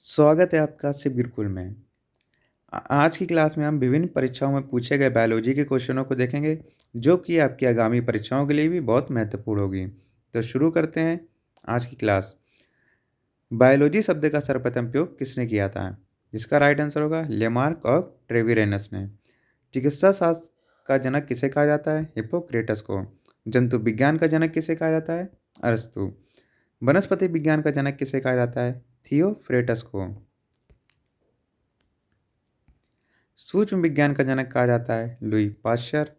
स्वागत है आपका शिविरकुल में। आज की क्लास में हम विभिन्न परीक्षाओं में पूछे गए बायोलॉजी के क्वेश्चनों को देखेंगे, जो कि आपकी आगामी परीक्षाओं के लिए भी बहुत महत्वपूर्ण होगी। तो शुरू करते हैं आज की क्लास। बायोलॉजी शब्द का सर्वप्रथम प्रयोग किसने किया था? जिसका राइट आंसर होगा लेमार्क और ट्रेविरेनस ने। चिकित्सा शास्त्र का जनक किसे कहा जाता है? हिप्पोक्रेटस को। जंतु विज्ञान का जनक किसे कहा जाता है? अरस्तु। वनस्पति विज्ञान का जनक किसे कहा जाता है? थियोफ्रेटस को। सूक्ष्म विज्ञान का जनक कहा जाता है लुई पाश्चर।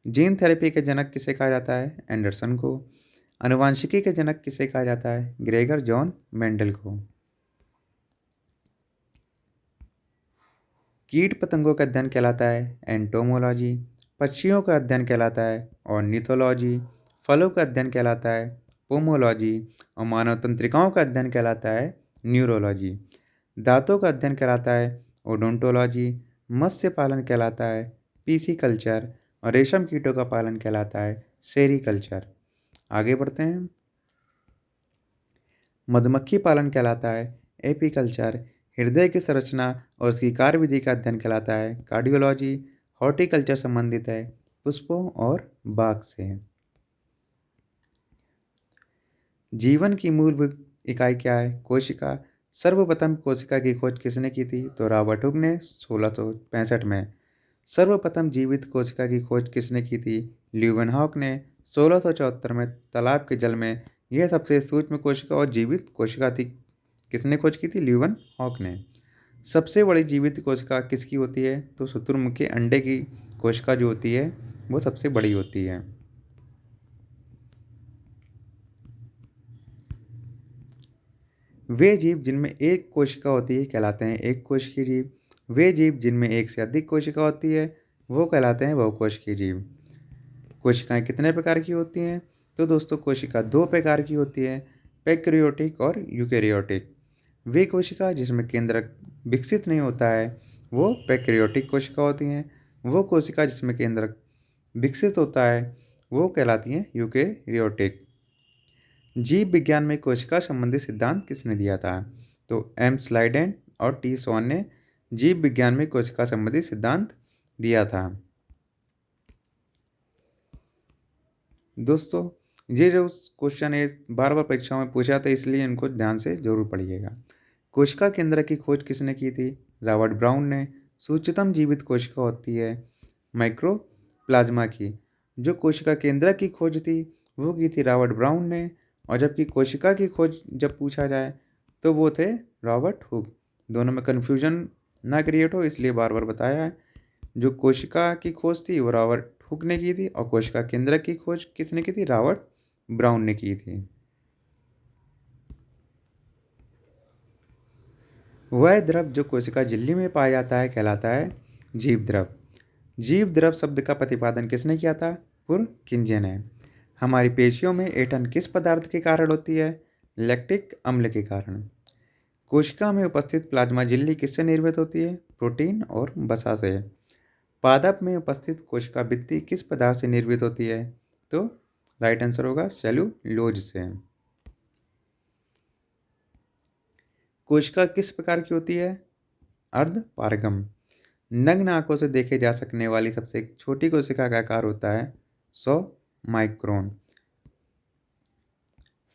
जीन थेरेपी के जनक किसे कहा जाता है? एंडरसन को। आनुवांशिकी के जनक किसे कहा जाता है? ग्रेगर जॉन मेंडल को। कीट पतंगों का अध्ययन कहलाता है एंटोमोलॉजी। पक्षियों का अध्ययन कहलाता है ऑर्निथोलॉजी। फलों का अध्ययन कहलाता है पोमोलॉजी। और मानव तंत्रिकाओं का अध्ययन कहलाता है न्यूरोलॉजी। दांतों का अध्ययन कहलाता है ओडोंटोलॉजी। मत्स्य पालन कहलाता है पीसीकल्चर। और रेशम कीटों का पालन कहलाता है सेरीकल्चर। आगे बढ़ते हैं। मधुमक्खी पालन कहलाता है एपीकल्चर। हृदय की संरचना और उसकी कार्यविधि का अध्ययन कहलाता है कार्डियोलॉजी। हॉर्टिकल्चर संबंधित है पुष्पों और बाग से। जीवन की मूलभूत इकाई क्या है? कोशिका। सर्वप्रथम कोशिका की खोज किसने की थी? तो रॉबर्ट हुक ने 1665 में। सर्वप्रथम जीवित कोशिका की खोज किसने की थी? ल्यूवेनहॉक ने 1674 में। तालाब के जल में यह सबसे सूक्ष्म कोशिका और जीवित कोशिका थी। किसने खोज की थी? ल्यूवेनहॉक ने। सबसे बड़ी जीवित कोशिका किसकी होती है? तो शुतुरमुर्ग के अंडे की कोशिका जो होती है वो सबसे बड़ी होती है। वे जीव जिनमें एक कोशिका होती है कहलाते हैं एक कोशिकीय जीव। वे जीव जिनमें एक से अधिक कोशिका होती है वो कहलाते हैं बहुकोशिकीय जीव। कोशिकाएं कितने प्रकार की होती हैं? तो दोस्तों कोशिका दो प्रकार की होती है, पैक्रियोटिक और यूकेरियोटिक। वे कोशिका जिसमें केंद्रक विकसित नहीं होता है वो पैक्रियोटिक कोशिका होती हैं। वो कोशिका जिसमें केंद्रक विकसित होता है वो कहलाती हैं यूकेरियोटिक। जीव विज्ञान में कोशिका संबंधी सिद्धांत किसने दिया था? तो एम स्लाइडेन और टी सॉन ने जीव विज्ञान में कोशिका संबंधी सिद्धांत दिया था। दोस्तों ये जो क्वेश्चन है बार बार परीक्षाओं में पूछा था, इसलिए इनको ध्यान से जरूर पढ़िएगा। कोशिका केंद्र की खोज किसने की थी? रॉबर्ट ब्राउन ने। सूक्ष्मतम जीवित कोशिका होती है माइक्रोप्लाज्मा की। जो कोशिका केंद्र की खोज थी वो की थी रॉबर्ट ब्राउन ने। और जबकि कोशिका की खोज जब पूछा जाए तो वो थे रॉबर्ट हुक। दोनों में कन्फ्यूजन ना क्रिएट हो इसलिए बार बार बताया है। जो कोशिका की खोज थी वो रॉबर्ट हुक ने की थी और कोशिका केंद्रक की खोज किसने की थी? रॉबर्ट ब्राउन ने की थी। वह द्रव जो कोशिका झिल्ली में पाया जाता है कहलाता है जीव द्रव। जीव द्रव शब्द का प्रतिपादन किसने किया था? पुरकिंजे ने। हमारी पेशियों में ऐंठन किस पदार्थ के कारण होती है? लैक्टिक अम्ल के कारण। कोशिका में उपस्थित प्लाज्मा झिल्ली किससे निर्मित होती है? प्रोटीन और वसा से। पादप में उपस्थित कोशिका भित्ति किस पदार्थ से निर्मित होती है? तो राइट आंसर होगा सेल्यूलोज से। कोशिका किस प्रकार की होती है? अर्धपारगम। नग्न आंखों से देखे जा सकने वाली सबसे छोटी कोशिका का आकार होता है 100 माइक्रोन।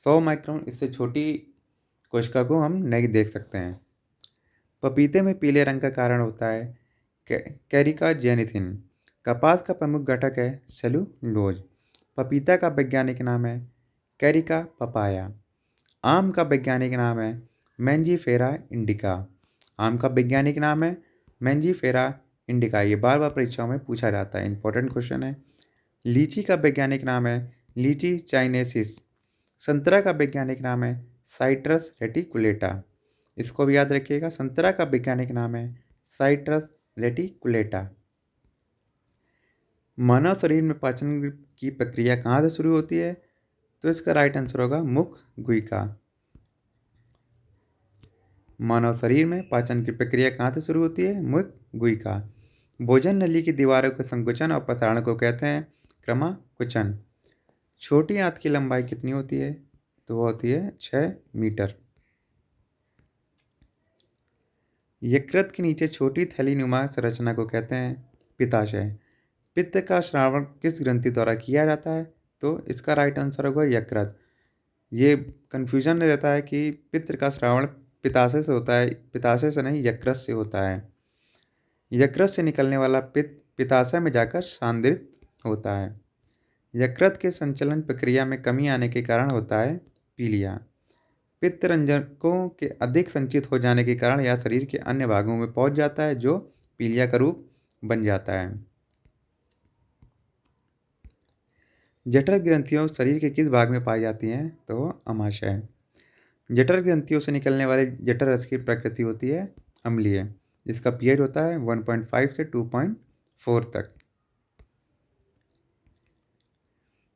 100 माइक्रोन इससे छोटी कोशिका को हम नहीं देख सकते हैं। पपीते में पीले रंग का कारण होता है कैरिका जेनिथिन। कपास का प्रमुख घटक है सेल्यूलोज। पपीता का वैज्ञानिक नाम है कैरिका पपाया। आम का वैज्ञानिक नाम है मैंजीफेरा इंडिका। आम का वैज्ञानिक नाम है मैंजीफेरा इंडिका। ये बार बार परीक्षाओं में पूछा जाता है, इंपॉर्टेंट क्वेश्चन है। लीची का वैज्ञानिक नाम है लीची चाइनेसिस। संतरा का वैज्ञानिक नाम है साइट्रस रेटिकुलेटा। इसको भी याद रखिएगा, संतरा का वैज्ञानिक नाम है साइट्रस रेटिकुलेटा। मानव शरीर में पाचन की प्रक्रिया कहाँ से शुरू होती है? तो इसका राइट आंसर होगा मुख गुहिका। मानव शरीर में पाचन की प्रक्रिया कहाँ से शुरू होती है? मुख गुहिका। भोजन नली की दीवारों के संकुचन और प्रसारण को कहते हैं क्रमाकुचन। छोटी आंत की लंबाई कितनी होती है? तो वो होती है 6 मीटर। यकृत के नीचे छोटी थैलीनुमा संरचना को कहते हैं पित्ताशय। पित्त का श्रावण किस ग्रंथि द्वारा किया जाता है? तो इसका राइट आंसर होगा यकृत। ये कन्फ्यूजन रहता है कि पित्त का श्रावण पित्ताशय से होता है, पित्ताशय से नहीं यकृत से होता है। यकृत से निकलने वाला पित्त पित्ताशय में जाकर सांद्रित होता है। यकृत के संचलन प्रक्रिया में कमी आने के कारण होता है पीलिया। पित्त रंजकों के अधिक संचित हो जाने के कारण यह शरीर के अन्य भागों में पहुंच जाता है, जो पीलिया का रूप बन जाता है। जठर ग्रंथियों शरीर के किस भाग में पाई जाती हैं? तो अमाशय। जठर ग्रंथियों से निकलने वाले जठर रस की प्रकृति होती है अम्लीय, जिसका पीएच होता है 1.5 से 2.4 तक।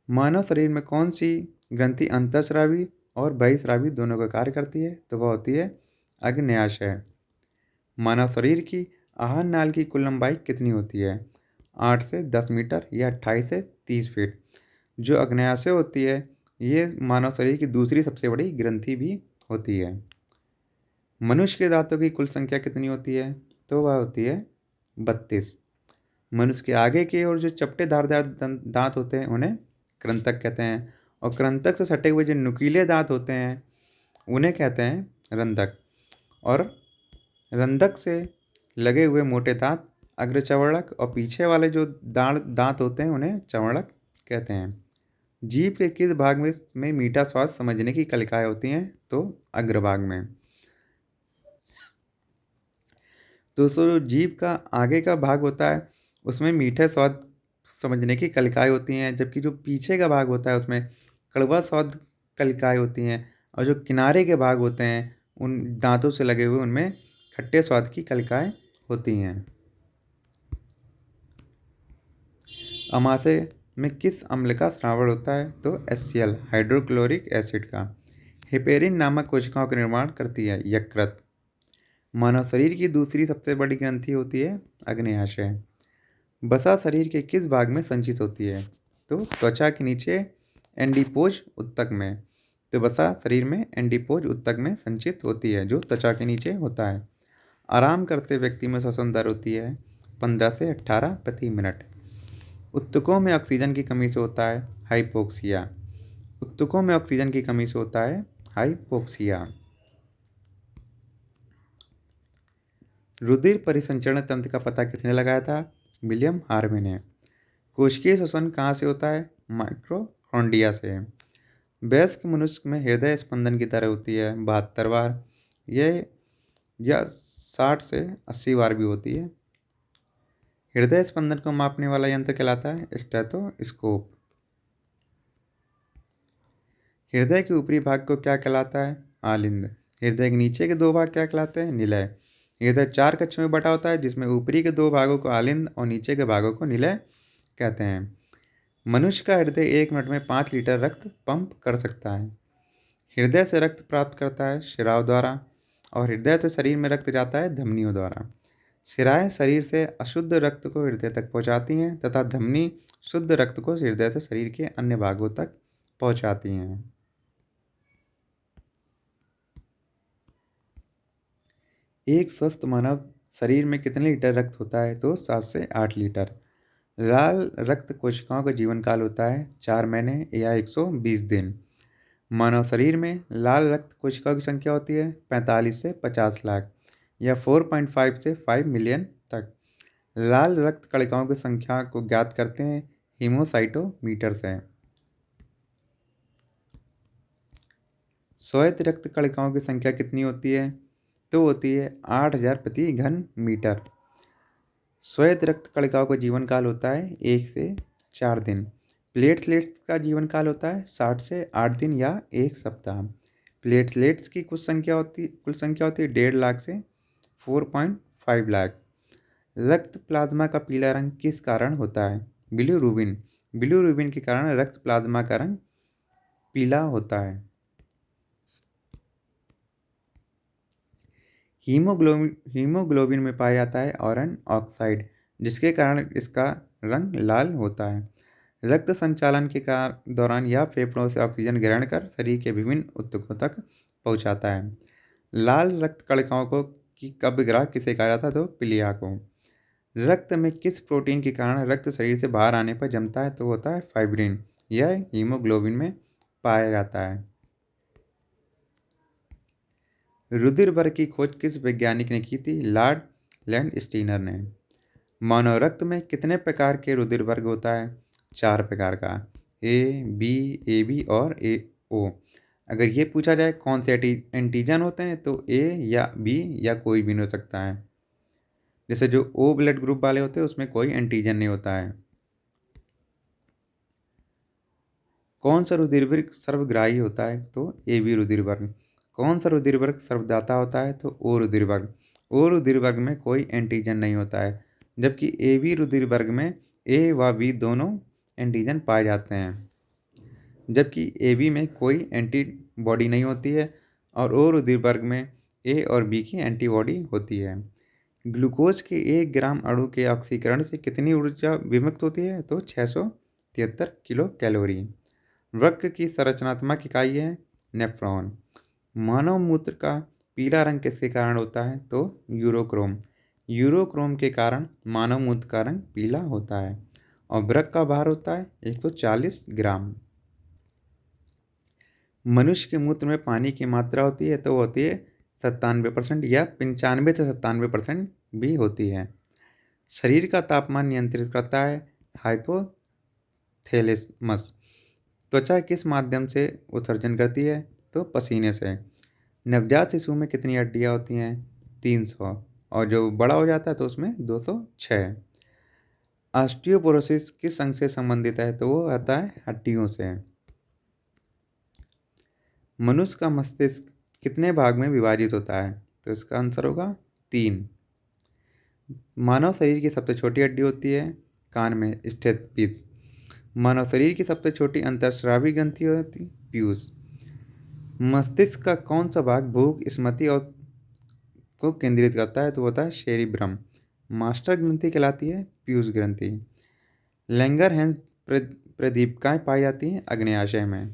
मानव शरीर में कौन सी ग्रंथि अंतःस्रावी और बहिःस्रावी दोनों का कार्य करती है? तो वह होती है अग्न्याशय। मानव शरीर की आहार नाल की कुल लंबाई कितनी होती है? 8 से 10 मीटर या 28 से 30 फीट। जो अग्न्याशय होती है ये मानव शरीर की दूसरी सबसे बड़ी ग्रंथि भी होती है। मनुष्य के दांतों की कुल संख्या कितनी होती है? तो वह होती है 32। मनुष्य के आगे की ओर जो चपटे धारदार दांत होते हैं उन्हें कृंतक कहते हैं, और कृंतक से सटे हुए जो नुकीले दांत होते हैं उन्हें कहते हैं रंधक। और रंधक से लगे हुए मोटे दांत अग्रचर्वणक, और पीछे वाले जो दांत होते हैं उन्हें चर्वणक कहते हैं। जीभ के किस भाग में मीठा स्वाद समझने की कलिकाएं होती हैं? तो अग्रभाग में। दोस्तों, जो जीभ का आगे का भाग होता है उसमें मीठे स्वाद समझने की कलिकाएं होती हैं, जबकि जो पीछे का भाग होता है उसमें कड़वा स्वाद कलिकाएं होती हैं, और जो किनारे के भाग होते हैं उन दांतों से लगे हुए उनमें खट्टे स्वाद की कलिकाएं होती हैं। अमाशय में किस अम्ल का स्रावण होता है? तो HCl हाइड्रोक्लोरिक एसिड का। हेपेरिन नामक कोशिकाओं का निर्माण करती है यकृत। मानव शरीर की दूसरी सबसे बड़ी ग्रंथि होती है अग्न्याशय। वसा शरीर के किस भाग में संचित होती है? तो त्वचा के नीचे एंडीपोज उत्तक में। तो वसा शरीर में एंडीपोज उत्तक में संचित होती है, जो त्वचा के नीचे होता है। आराम करते व्यक्ति में श्वसन दर होती है 15 से 18 प्रति मिनट। उत्तकों में ऑक्सीजन की कमी से होता है हाइपोक्सिया। उत्तकों में ऑक्सीजन की कमी से होता है हाइपोक्सिया। रुधिर परिसंचरण तंत्र का पता किसने लगाया था? विलियम हार्वे ने। कोशिकीय श्वसन कहाँ से होता है? माइटोकॉन्ड्रिया से। वयस्क मनुष्य में हृदय स्पंदन की दर होती है 72 बार, या 60 से 80 बार भी होती है। हृदय स्पंदन को मापने वाला यंत्र कहलाता है स्टेथोस्कोप। हृदय के ऊपरी भाग को क्या कहलाता है? आलिंद। हृदय के नीचे के दो भाग क्या कहलाते हैं? निलय। हृदय 4 कक्षों में बटा होता है, जिसमें ऊपरी के दो भागों को आलिंद और नीचे के भागों को निलय कहते हैं। मनुष्य का हृदय 1 मिनट में 5 लीटर रक्त पंप कर सकता है। हृदय से रक्त प्राप्त करता है शिराओं द्वारा, और हृदय से शरीर में रक्त जाता है धमनियों द्वारा। शिराएं शरीर से अशुद्ध रक्त को हृदय तक पहुंचाती हैं, तथा धमनी शुद्ध रक्त को हृदय से शरीर के अन्य भागों तक पहुंचाती हैं। एक स्वस्थ मानव शरीर में कितने लीटर रक्त होता है? तो 7 से 8 लीटर। लाल रक्त कोशिकाओं का जीवन काल होता है 4 महीने या 120 दिन। मानव शरीर में लाल रक्त कोशिकाओं की संख्या होती है 45 से 50 लाख, या 4.5 से 5 मिलियन तक। लाल रक्त कणिकाओं की संख्या को ज्ञात करते हैं हीमोसाइटोमीटर से। श्वेत रक्त कणिकाओं की संख्या कितनी होती है? तो होती है 8000 प्रति घन मीटर। श्वेत रक्त कणिकाओं का जीवन काल होता है 1 से 4 दिन। प्लेटलेट्स का जीवन काल होता है 60 से 8 दिन या 1 सप्ताह। प्लेटलेट्स की कुल संख्या होती है 1.5 लाख से 4.5 लाख। रक्त प्लाज्मा का पीला रंग किस कारण होता है? बिलीरुबिन। बिलीरुबिन के कारण रक्त प्लाज्मा का रंग पीला होता है। हीमोग्लोबिन में पाया जाता है आयरन ऑक्साइड, जिसके कारण इसका रंग लाल होता है। रक्त संचालन के दौरान यह फेफड़ों से ऑक्सीजन ग्रहण कर शरीर के विभिन्न ऊतकों तक पहुंचाता है। लाल रक्त कणिकाओं को कि कब ग्रह किसे कहा जाता है? तो पिलिया को। रक्त में किस प्रोटीन के कारण रक्त शरीर से बाहर आने पर जमता है? तो होता है फाइब्रिन। यह हीमोग्लोबिन में पाया जाता है। रुधिर वर्ग की खोज किस वैज्ञानिक ने की थी? लॉर्ड लैंडस्टीनर ने। मानव रक्त में कितने प्रकार के रुधिर वर्ग होता है? 4 प्रकार का, ए, बी, ए बी और ए ओ। अगर ये पूछा जाए कौन से एंटीजन होते हैं, तो ए या बी या कोई भी नहीं हो सकता है। जैसे जो ओ ब्लड ग्रुप वाले होते हैं उसमें कोई एंटीजन नहीं होता है। कौन सा रुधिर वर्ग सर्वग्राही होता है? तो ए बी रुधिर वर्ग। कौन सा रुधिर वर्ग सर्वदाता होता है? तो ओ रुधिर वर्ग। ओ रुधिर वर्ग में कोई एंटीजन नहीं होता है, जबकि ए बी रुधिर वर्ग में ए व बी दोनों एंटीजन पाए जाते हैं, जबकि ए बी में कोई एंटीबॉडी नहीं होती है और ओ रुधिर वर्ग में ए और बी की एंटीबॉडी होती है। ग्लूकोज के 1 ग्राम अणु के ऑक्सीकरण से कितनी ऊर्जा विमुक्त होती है? तो 673 किलो कैलोरी। वृक्क की संरचनात्मक इकाई है नेफ्रॉन। मानव मूत्र का पीला रंग किसके कारण होता है? तो यूरोक्रोम। यूरोक्रोम के कारण मानव मूत्र का रंग पीला होता है। और वृक्क का भार होता है 140 ग्राम। मनुष्य के मूत्र में पानी की मात्रा होती है तो होती है 97% या 95 से 97% भी होती है। शरीर का तापमान नियंत्रित करता है हाइपोथैलेमस। त्वचा किस माध्यम से उत्सर्जन करती है? तो पसीने से। नवजात शिशु में कितनी हड्डियां होती हैं? 300। और जो बड़ा हो जाता है तो उसमें 206। ऑस्टियोपोरोसिस किस अंग से संबंधित है? तो वो आता है हड्डियों से। मनुष्य का मस्तिष्क कितने भाग में विभाजित होता है? तो इसका आंसर होगा 3। मानव शरीर की सबसे छोटी हड्डी होती है कान में स्थित पीस। मानव शरीर की सबसे छोटी अंतःस्रावी ग्रंथि होती है पीयूष। मस्तिष्क का कौन सा भाग भूख, स्मृति और को केंद्रित करता है? तो होता है सेरिब्रम। मास्टर ग्रंथि कहलाती है पीयूष ग्रंथि। लैंगरहैंस प्रदीपिकाएं पाई जाती हैं आग्नेयाशय में।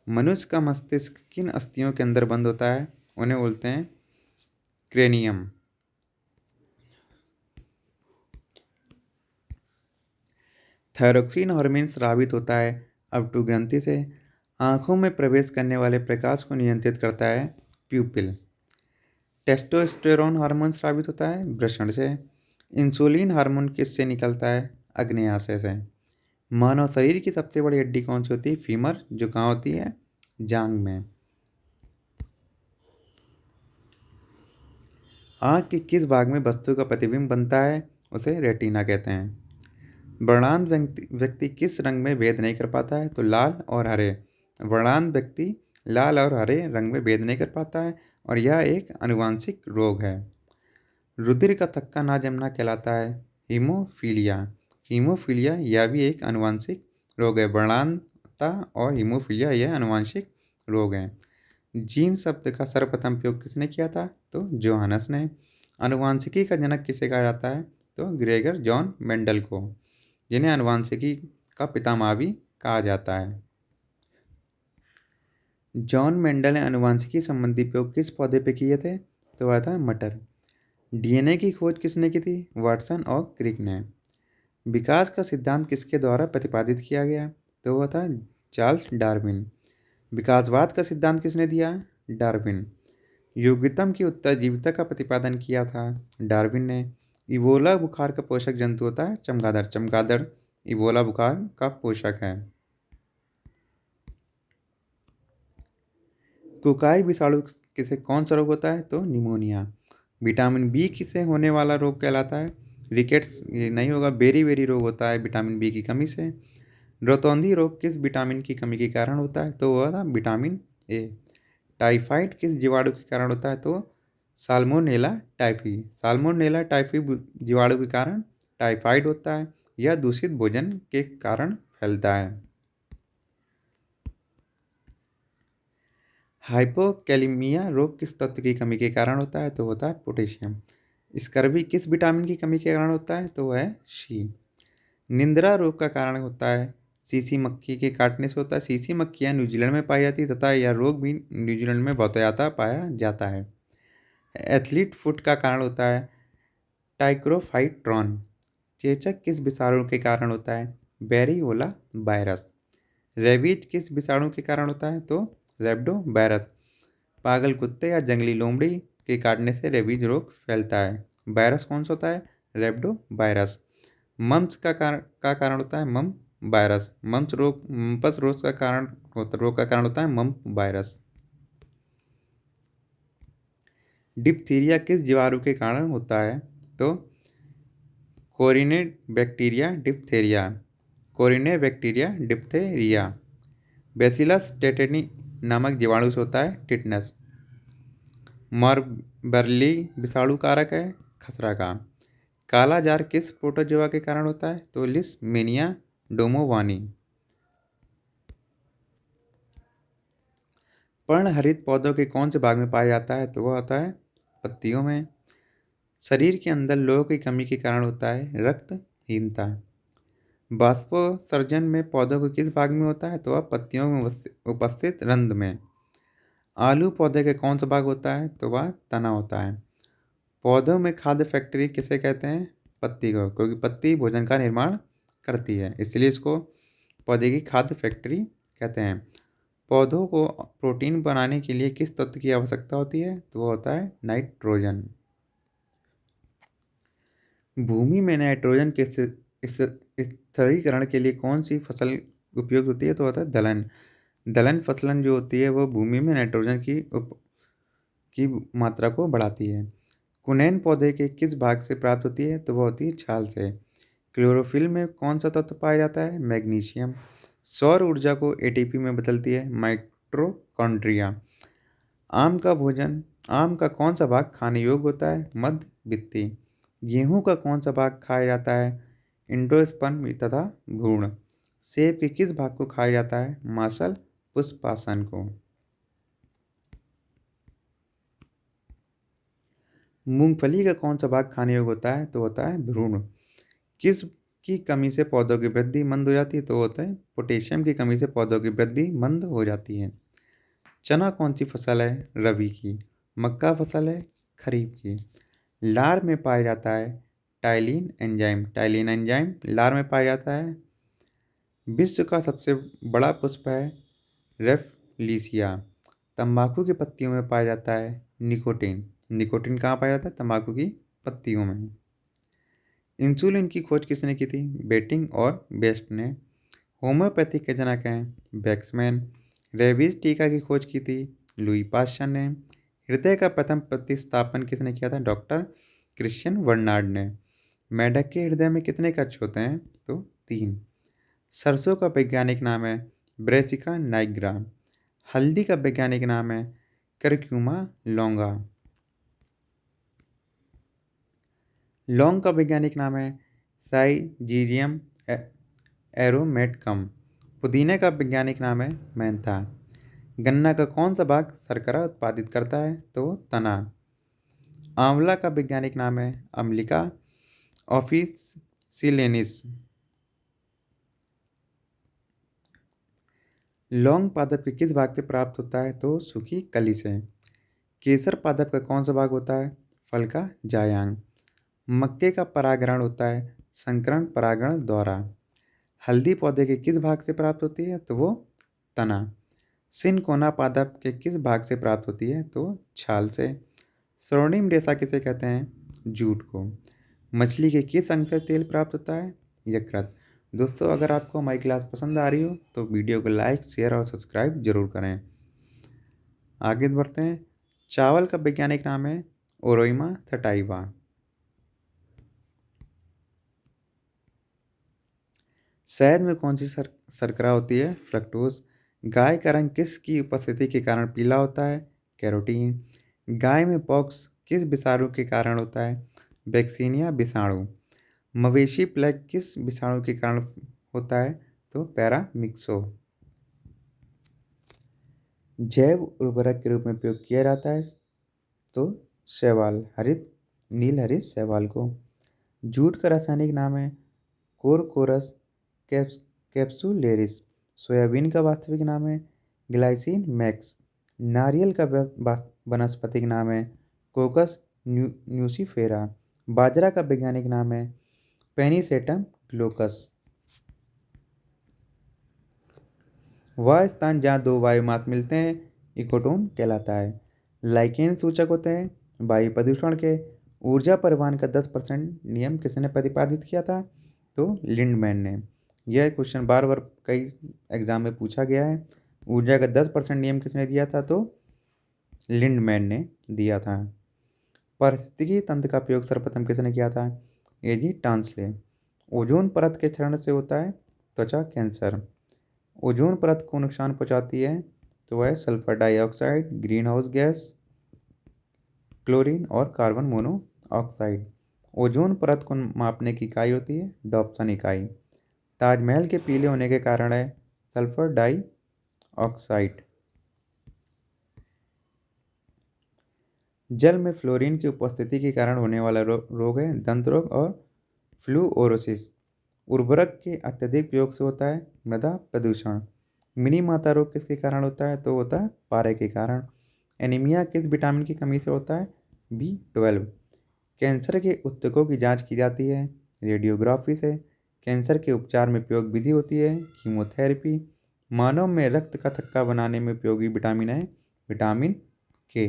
मनुष्य का मस्तिष्क किन अस्थियों के अंदर बंद होता है? उन्हें बोलते हैं क्रेनियम। थायरोक्सिन हार्मोन स्रावित होता है अपटू ग्रंथि से। आंखों में प्रवेश करने वाले प्रकाश को नियंत्रित करता है प्यूपिल। टेस्टोस्टेरोन हार्मोन स्रावित होता है वृषण से। इंसुलिन हार्मोन किससे निकलता है? आग्नेयाशय से। मानव शरीर की सबसे बड़ी हड्डी कौन सी होती है? फीमर, जो कहाँ होती है? जांघ में। आँख के किस भाग में वस्तु का प्रतिबिंब बनता है? उसे रेटिना कहते हैं। वर्णांध व्यक्ति किस रंग में भेद नहीं कर पाता है? तो लाल और हरे। वर्णांध व्यक्ति लाल और हरे रंग में भेद नहीं कर पाता है और यह एक आनुवांशिक रोग है। रुधिर का थक्का ना जमना कहलाता है हीमोफीलिया। हीमोफीलिया यह भी एक आनुवांशिक रोग है। वर्णांधता और हीमोफीलिया यह आनुवांशिक रोग है। जीन शब्द का सर्वप्रथम प्रयोग किसने किया था? तो जोहानस ने। आनुवांशिकी का जनक किसे कहा जाता है? तो ग्रेगर जॉन मेंडल को, जिन्हें आनुवांशिकी का पितामह भी कहा जाता है। जॉन मेंडल ने आनुवांशिकी संबंधी प्रयोग किस पौधे पे किए थे? तो वह था मटर। डीएनए की खोज किसने की थी? वाटसन और क्रिक ने। विकास का सिद्धांत किसके द्वारा प्रतिपादित किया गया? तो वह था चार्ल्स डार्विन। विकासवाद का सिद्धांत किसने दिया? डार्विन। युग्मतम की उत्तरजीविता का प्रतिपादन किया था डार्विन ने। इबोला बुखार का पोषक जंतु होता है चमगादड़। चमगादड़ इबोला बुखार का पोषक है। कोकाई विषाणु किसे कौन सा रोग होता है? तो निमोनिया। विटामिन बी किसे होने वाला रोग कहलाता है? रिकेट्स ये नहीं होगा, बेरी रोग होता है विटामिन बी की कमी से। रतौंधी रोग किस विटामिन की कमी के कारण होता है? तो वह था विटामिन ए। टाइफाइड किस जीवाणु के कारण होता है? तो साल्मोनेला टाइफी। साल्मोनेला टाइफी जीवाणु के कारण टाइफाइड होता है। यह दूषित भोजन के कारण फैलता है। हाइपोकैलिमिया रोग किस तत्व की कमी के कारण होता है? तो होता है पोटेशियम। स्कर्वी किस विटामिन की कमी के कारण होता है? तो वह है सी। निंद्रा रोग का कारण होता है सीसी मक्खी के काटने से होता है। सीसी मक्खियाँ न्यूजीलैंड में पाई जाती है तथा यह रोग भी न्यूजीलैंड में बहुतायत पाया जाता है। एथलीट फुट का कारण होता है टाइक्रोफाइट्रॉन। चेचक किस विषाणु के कारण होता है? वेरिओला वायरस। रेबीज किस विषाणु के कारण होता है? तो रेब्डो वायरस। पागल कुत्ते या जंगली लोमड़ी के काटने से रेबीज रोग फैलता है। वायरस कौन सा होता है? रेब्डो वायरस। मम्स का कारण होता है मम वायरस। मम्पस रोग का कारण होता है मम वायरस। डिप्थीरिया किस जीवाणु के कारण होता है? तो Corynebacterium diphtheriae. Corynebacterium diphtheriae. Bacillus tetani नामक जीवाणु से होता है टिटनस। मॉरबर्ली विषाणु कारक है खसरा का। काला जार किस प्रोटोजोआ के कारण होता है? तो लिस्मेनिया डोमोवानी। पर्णहरित पौधों के कौन से भाग में पाया जाता है? तो वह होता है पत्तियों में। शरीर के अंदर लोह की कमी के कारण होता है रक्तहीनता। बाष्पोत्सर्जन में पौधों के किस भाग में होता है? तो वह पत्तियों में उपस्थित रंध्र में। आलू पौधे के कौन सा भाग होता है? तो वह तना होता है। पौधों में खाद्य फैक्ट्री किसे कहते हैं? पत्ती को, क्योंकि पत्ती भोजन का निर्माण करती है, इसलिए इसको पौधे की खाद्य फैक्ट्री कहते हैं। पौधों को प्रोटीन बनाने के लिए किस तत्व की आवश्यकता होती है? तो वो होता है नाइट्रोजन। भूमि में नाइट्रोजन के स्थिरीकरण के लिए कौन सी फसल उपयोग होती है? तो होता है दलहन। दलहन फसलन जो होती है वो भूमि में नाइट्रोजन की मात्रा को बढ़ाती है। कुनैन पौधे के किस भाग से प्राप्त होती है? तो वह होती है छाल से। क्लोरोफिल में कौन सा तत्व पाया जाता है? मैग्नीशियम। सौर ऊर्जा को एटीपी में बदलती है माइटोकॉन्ड्रिया। आम का कौन सा भाग खाने योग्य होता है? मध्य वित्ती। गेहूं का कौन सा भाग खाया जाता है? इंडोस्पर्म तथा भ्रूण। सेब के किस भाग को खाया जाता है? मांसल पुष्पासन को। मूंगफली का कौन सा भाग खाने योग्य होता है? तो होता है भ्रूण। किस की कमी से पौधों की वृद्धि मंद हो जाती है? तो होता है पोटेशियम की कमी से पौधों की वृद्धि मंद हो जाती है। चना कौन सी फसल है? रबी की। मक्का फसल है खरीफ की। लार में पाया जाता है टाइलिन एंजाइम। टाइलिन एंजाइम लार में पाया जाता है। विश्व का सबसे बड़ा पुष्प है रेफलिसिया। तंबाकू की पत्तियों में पाया जाता है निकोटीन। निकोटीन कहाँ पाया जाता है? तंबाकू की पत्तियों में। इंसुलिन की खोज किसने की थी? बेटिंग और बेस्ट ने। होम्योपैथी के जनक हैं बैक्समैन। रेबीज टीका की खोज की थी लुई पाश्चर ने। हृदय का प्रथम प्रतिस्थापन किसने किया था? डॉक्टर क्रिश्चियन बर्नार्ड ने। मेढक के हृदय में कितने कक्ष होते हैं? तो 3। सरसों का वैज्ञानिक नाम है ब्रेसिका नाइग्रा। हल्दी का वैज्ञानिक नाम है करक्यूमा लौंगा। लौंग का वैज्ञानिक नाम है साइजीरियम एरोमेटिकम। पुदीने का वैज्ञानिक नाम है मेंथा। गन्ना का कौन सा भाग शर्करा उत्पादित करता है? तो तना। आंवला का वैज्ञानिक नाम है अम्लिका ऑफिसिलेनिस। लौंग पादप के किस भाग से प्राप्त होता है? तो सूखी कली से। केसर पादप का कौन सा भाग होता है? फल का जायांग। मक्के का परागण होता है संकरण परागण द्वारा। हल्दी पौधे के किस भाग से प्राप्त होती है? तो वो तना। सिनकोना पादप के किस भाग से प्राप्त होती है? तो छाल से। स्वर्णिम रेशा किसे कहते हैं? जूट को। मछली के किस अंग से तेल प्राप्त होता है? यकृत। दोस्तों, अगर आपको हमारी क्लास पसंद आ रही हो तो वीडियो को लाइक शेयर और सब्सक्राइब जरूर करें। आगे बढ़ते हैं। चावल का वैज्ञानिक नाम है ओरोइमा थटाइवा। शहद में कौन सी शर्करा होती है? फ्रक्टोज। गाय का रंग किस की उपस्थिति के कारण पीला होता है? कैरोटीन। गाय में पॉक्स किस विषाणु के कारण होता है? वैक्सीनिया विषाणु। मवेशी प्लेग किस विषाणु के कारण होता है? तो पैरामिक्सो। जैव उर्वरक के रूप में उपयोग किया जाता है तो शैवाल हरित नील हरित शैवाल को। जूट का रासायनिक नाम है कोरकोरस कैप्सुलेरिस। सोयाबीन का वास्तविक नाम है ग्लाइसिन मैक्स। नारियल का वनस्पतिक नाम है कोकस न्यूसीफेरा। बाजरा का वैज्ञानिक नाम है पेनिसेटम ग्लोकस। वह स्थान जहाँ दो वायुमास मिलते हैं इकोटोन कहलाता है। लाइकेन सूचक होते हैं वायु प्रदूषण के। ऊर्जा परिवहन का 10% नियम किसने प्रतिपादित किया था? तो लिंडमैन ने। यह क्वेश्चन बार बार कई एग्जाम में पूछा गया है। ऊर्जा का 10% नियम किसने दिया था? तो लिंडमैन ने दिया था। पारिस्थितिकी तंत्र का प्रयोग सर्वप्रथम किसने किया था? एजी टांसले। ओजोन परत के क्षरण से होता है त्वचा कैंसर। ओजोन परत को नुकसान पहुंचाती है तो वह sulphur dioxide, green house gas, chlorine और कार्बन मोनोऑक्साइड। ओजोन परत को मापने की इकाई होती है डॉप्सन इकाई। ताजमहल के पीले होने के कारण है सल्फर डाइऑक्साइड। जल में फ्लोरीन की उपस्थिति के कारण होने वाला रोग है दंत रोग और फ्लूओरोसिस। उर्वरक के अत्यधिक प्रयोग से होता है मृदा प्रदूषण। मिनी माता रोग किसके कारण होता है? तो होता है पारे के कारण। एनीमिया किस विटामिन की कमी से होता है? B12। कैंसर के ऊतकों की जांच की जाती है रेडियोग्राफी से। कैंसर के उपचार में प्रयोग विधि होती है कीमोथेरेपी। मानव में रक्त का थक्का बनाने में उपयोगी विटामिन है विटामिन के।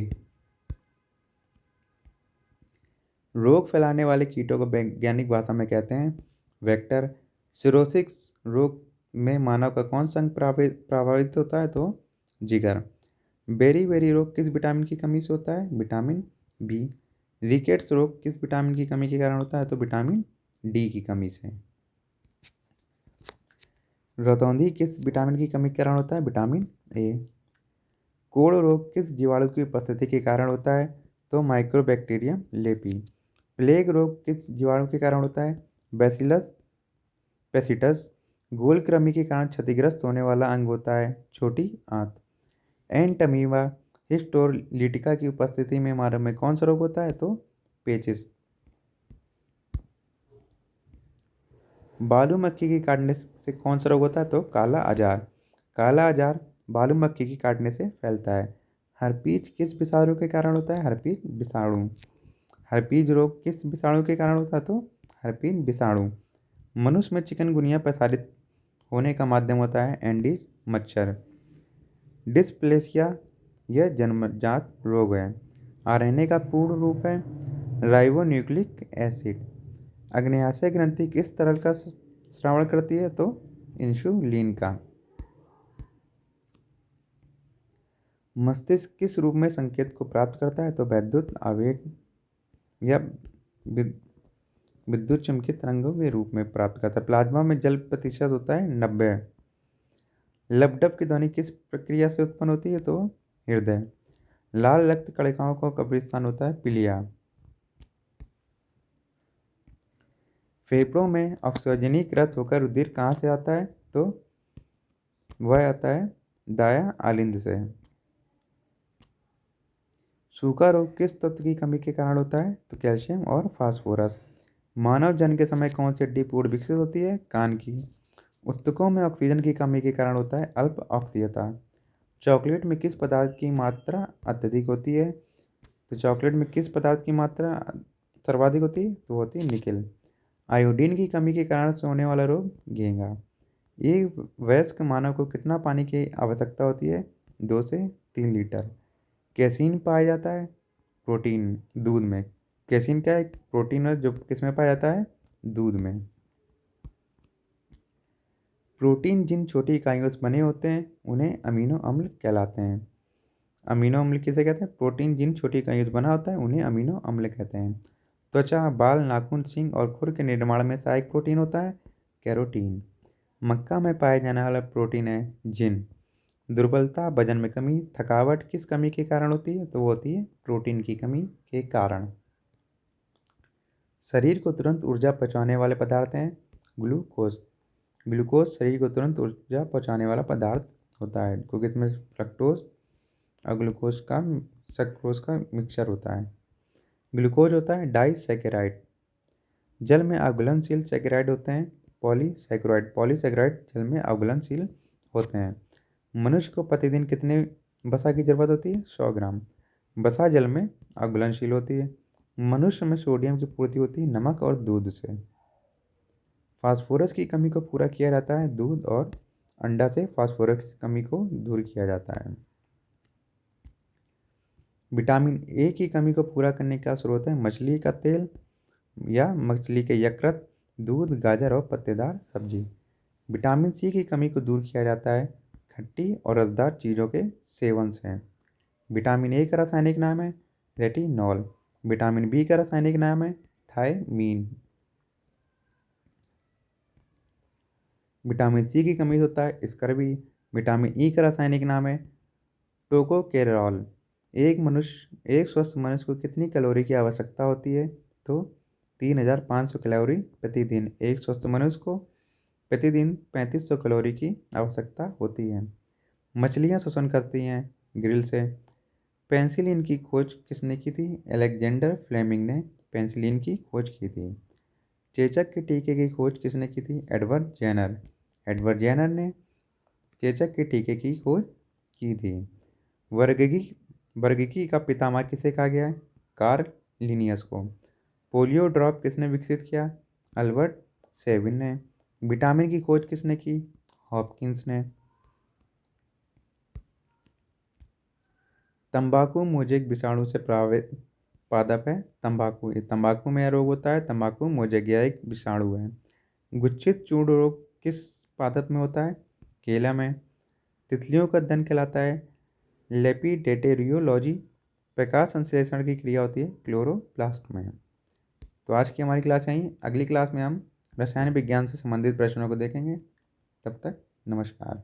रोग फैलाने वाले कीटों को वैज्ञानिक भाषा में कहते हैं वेक्टर। सिरोसिस रोग में मानव का कौन सा अंग प्रभावित होता है? तो जिगर। बेरी रोग किस विटामिन की कमी से होता है? Vitamin B. रिकेट्स रोग किस विटामिन की कमी के कारण होता है? तो विटामिन डी की कमी से। रतौंधी किस विटामिन की कमी के कारण होता है? Vitamin A. कोढ़ रोग किस जीवाणु की उपस्थिति के कारण होता है? तो माइक्रोबैक्टीरियम लेपी। प्लेग रोग किस जीवाणु के कारण होता है? बैसिलस पेसिटस। गोल कृमि के कारण क्षतिग्रस्त होने वाला अंग होता है छोटी आंत। एंटमीबा हिस्टोलिटिका की उपस्थिति में मानव में कौन सा रोग होता है? तो पेचिस। बालू मक्खी के काटने से कौन सा रोग होता है? तो काला आजार। काला आजार बालू मक्खी के काटने से फैलता है। हर्पीज किस विषाणु के कारण होता है? हर्पीज विषाणु। हर्पीज रोग किस विषाणु के कारण होता है? तो हर्पीज विषाणु। मनुष्य में चिकनगुनिया प्रसारित होने का माध्यम होता है एंडीज मच्छर। डिस्प्लेसिया यह जन्मजात रोग है। आरएनए का पूर्ण रूप है राइबोन्यूक्लिक एसिड। अग्न्याशय ग्रंथि किस तरल का स्रावण करती है? तो इंसुलिन का। मस्तिष्क किस रूप में संकेत को प्राप्त करता है? तो वैद्युत आवेग या विद्युत चुम्बकीय तरंगों के रूप में प्राप्त करता है। प्लाज्मा में जल प्रतिशत होता है 90। लपडप की ध्वनि किस प्रक्रिया से उत्पन्न होती है? तो हृदय। लाल रक्त कणिकाओं का कब्रिस्तान होता है पिलिया। फेफड़ों में ऑक्सीजनीकृत होकर रुधिर कहाँ से आता है? तो वह आता है दाया आलिंद से। सूखा रोग किस तत्व की कमी के कारण होता है? तो कैल्शियम और फास्फोरस। मानव जन्म के समय कौन सी हड्डी पूर्ण विकसित होती है? कान की। ऊतकों में ऑक्सीजन की कमी के कारण होता है अल्प ऑक्सीयता। चॉकलेट में किस पदार्थ की मात्रा अत्यधिक होती है? तो चॉकलेट में किस पदार्थ की मात्रा सर्वाधिक होती है? तो होती है निकेल। आयोडीन की कमी के कारण से होने वाला रोग घेंघा। एक वयस्क मानव को कितना पानी की आवश्यकता होती है? 2 से 3 लीटर। कैसीन पाया जाता है प्रोटीन दूध में। कैसीन क्या है? प्रोटीन है जो किस में पाया जाता है? दूध में। प्रोटीन जिन छोटी इकाइयों से बने होते हैं उन्हें अमीनो अम्ल कहलाते हैं। अमीनो अम्ल किसे कहते हैं? प्रोटीन जिन छोटी इकाइयों से बना होता है उन्हें अमीनो अम्ल कहते हैं। त्वचा, बाल, नाखून, सींग और खुर के निर्माण में सहायक प्रोटीन होता है कैरोटीन। मक्का में पाया जाने वाला प्रोटीन है जिन। दुर्बलता, वजन में कमी, थकावट किस कमी के कारण होती है? तो वो होती है प्रोटीन की कमी के कारण। शरीर को तुरंत ऊर्जा पहुंचाने वाले पदार्थ हैं ग्लूकोज। ग्लूकोज शरीर को तुरंत ऊर्जा पहुंचाने वाला पदार्थ होता है क्योंकि इसमें फ्रक्टोज और ग्लूकोज का सक्रोज का मिक्सचर होता है। ग्लूकोज होता है डाइसैकेराइड। जल में अघुलनशील सैकेराइड होते हैं पॉलीसैकेराइड। पॉलीसैकेराइड जल में अघुलनशील होते हैं। मनुष्य को प्रतिदिन कितने वसा की जरूरत होती है? 100 ग्राम। वसा जल में अघुलनशील होती है। मनुष्य में सोडियम की पूर्ति होती है नमक और दूध से। फास्फोरस की कमी को पूरा किया जाता है दूध और अंडा से फास्फोरस की कमी को दूर किया जाता है। विटामिन ए की कमी को पूरा करने का स्रोत है मछली का तेल या मछली के यकृत, दूध, गाजर और पत्तेदार सब्जी। विटामिन सी की कमी को दूर किया जाता है खट्टी और रसदार चीज़ों के सेवन से। विटामिन ए का रासायनिक नाम है रेटिनॉल। विटामिन बी का रासायनिक नाम है थायमीन। विटामिन सी की कमी से होता है स्कर्वी। विटामिन ई का रासायनिक नाम है टोकोकेरोल। एक स्वस्थ मनुष्य को कितनी कैलोरी की आवश्यकता होती है? तो 3500 कैलोरी प्रतिदिन। एक स्वस्थ मनुष्य को प्रतिदिन 3500 कैलोरी की आवश्यकता होती है। मछलियाँ श्वसन करती हैं ग्रिल से। पेंसिलिन की खोज किसने की थी? अलेक्जेंडर फ्लेमिंग ने पेंसिलिन की खोज की थी। चेचक के टीके की खोज किसने की थी? Edward Jenner. एडवर्ड जेनर ने चेचक के टीके की खोज की थी। वर्गिकी वर्गिकी का पितामह किसे कहा गया है? कार्ल लिनियस को। पोलियो ड्रॉप किसने विकसित किया? अल्बर्ट सेविन ने। विटामिन की खोज किसने की? हॉपकिंस ने। तंबाकू मोजेक विषाणु से पादप है तंबाकू में यह रोग होता है। तंबाकू मोजेक यह एक विषाणु है। गुच्छित चूर्ण रोग किस पादप में होता है? केला में। तितलियों का दल कहलाता है लेपिडेटेरियोलॉजी। प्रकाश संश्लेषण की क्रिया होती है क्लोरोप्लास्ट में। तो आज की हमारी क्लास यहीं। अगली क्लास में हम रसायन विज्ञान से संबंधित प्रश्नों को देखेंगे। तब तक नमस्कार।